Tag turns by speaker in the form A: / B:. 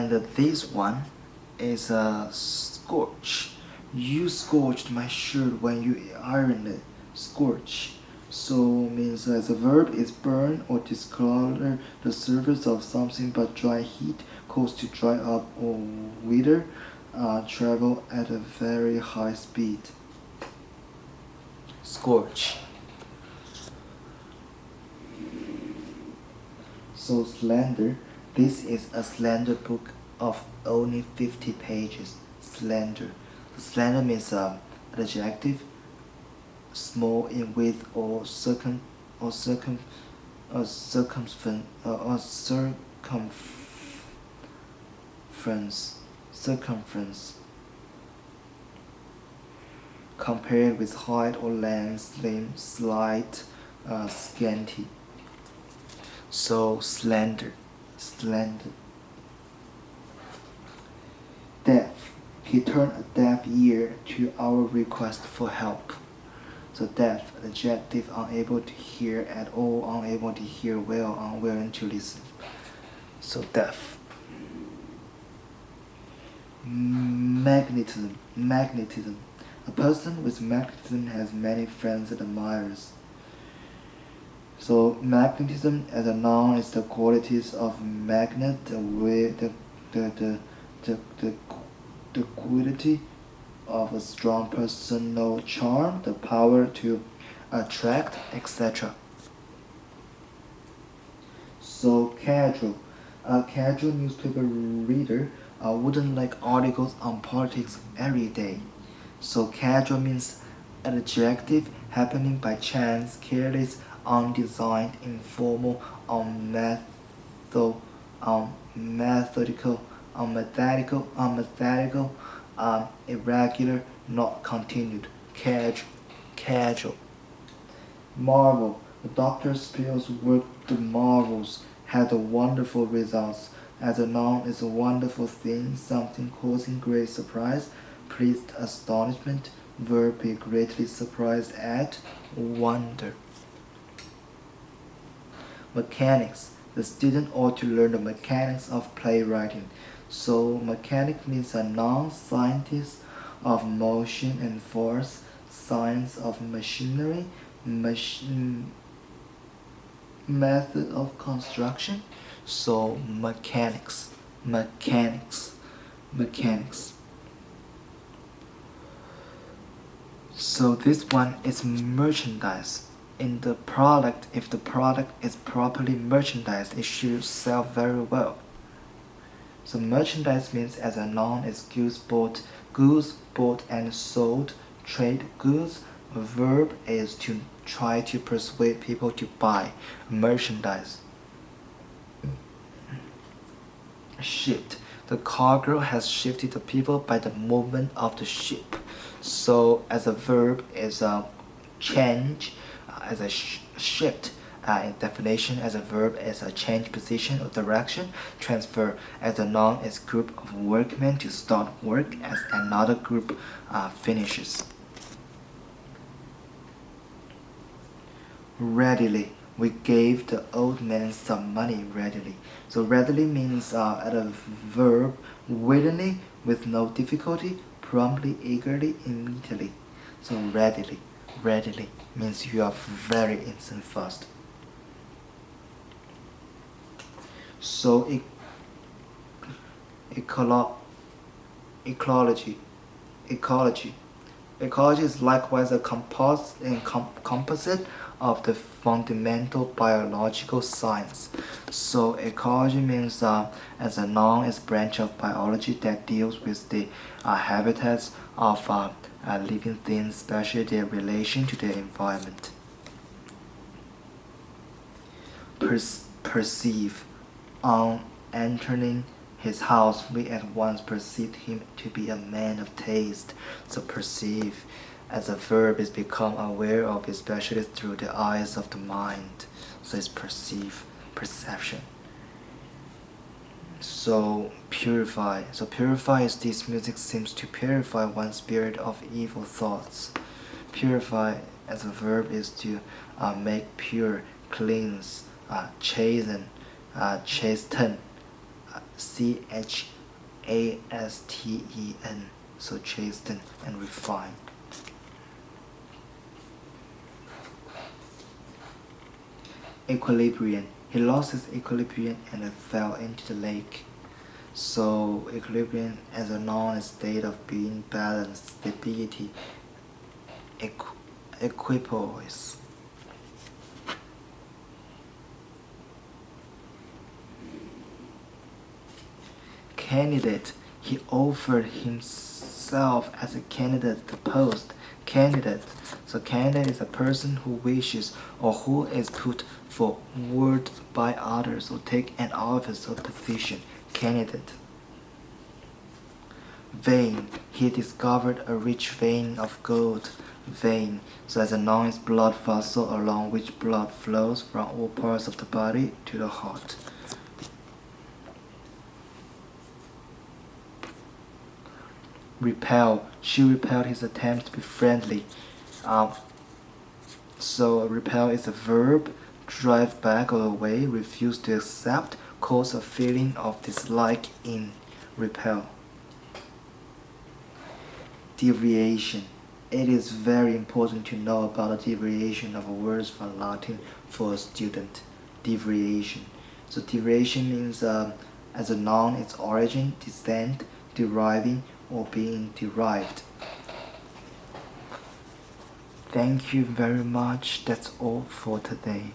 A: And this one is a scorch. You scorched my shirt when you ironed it. Scorch. So means as a verb is burn or discolor the surface of something but dry heat cause to dry up or wither, travel at a very high speed. Scorch. So slender. This is a slender book of only 50 pages. Slender. Slender means adjective, small in width or circumference compared with height or length, slim, slight, scanty. So slender. Deaf. He turned a deaf ear to our request for help. So deaf, adjective, unable to hear at all, unable to hear well, unwilling to listen. So deaf. Magnetism. A person with magnetism has many friends and admirers. So magnetism as a noun is the qualities of magnet, the quality of a strong personal charm, the power to attract, etc. So casual. A casual newspaper reader wouldn't like articles on politics every day. So casual means an adjective happening by chance, careless, undesigned, informal, unmethodical, irregular, not continued. Casual. Marvel. The Dr. Spill's work, The Marvels, had wonderful results. As a noun is a wonderful thing, something causing great surprise, pleased astonishment, verb be greatly surprised at, wonder. Mechanics. The student ought to learn the mechanics of playwriting. So mechanic means a noun, scientist of motion and force, science of machinery, method of construction. So mechanics. So this one is merchandise. In the product, if the product is properly merchandised, it should sell very well. So merchandise means as a noun is goods bought and sold, trade goods. A verb is to try to persuade people to buy merchandise. Shift. The cargo has shifted the people by the movement of the ship. So as a verb is a change, as a shift. In definition, as a verb is a change position or direction. Transfer as a noun is group of workmen to start work as another group finishes. Readily. We gave the old man some money readily. So readily means at a verb willingly, with no difficulty, promptly, eagerly, immediately. So readily means you are very instant fast. So ecology is likewise a composite of the fundamental biological science. So ecology means as a noun is a branch of biology that deals with the habitats of living things, especially their relation to their environment. Perceive. On entering his house, we at once perceived him to be a man of taste. So perceive as a verb is become aware of, especially through the eyes of the mind. So it's perception. So purify. So purify is this music seems to purify one's spirit of evil thoughts. Purify as a verb is to make pure, cleanse, chasten, chasten, A-S-T-E-N, so chasten and refined. Equilibrium. He lost his equilibrium and fell into the lake. So equilibrium as a noun is state of being balanced, stability, equipoise. Candidate. He offered himself as a candidate to post. Candidate. So candidate is a person who wishes or who is put forward by others or take an office or position. Candidate. Vein. He discovered a rich vein of gold. Vein. So as a noun is blood vessel along which blood flows from all parts of the body to the heart. Repel. She repelled his attempts to be friendly. So repel is a verb. Drive back or away, refuse to accept, cause a feeling of dislike in. Repel. Deviation. It is very important to know about the derivation of words from Latin for a student. Derivation. So derivation means as a noun, its origin, descent, deriving, or being derived. Thank you very much. That's all for today.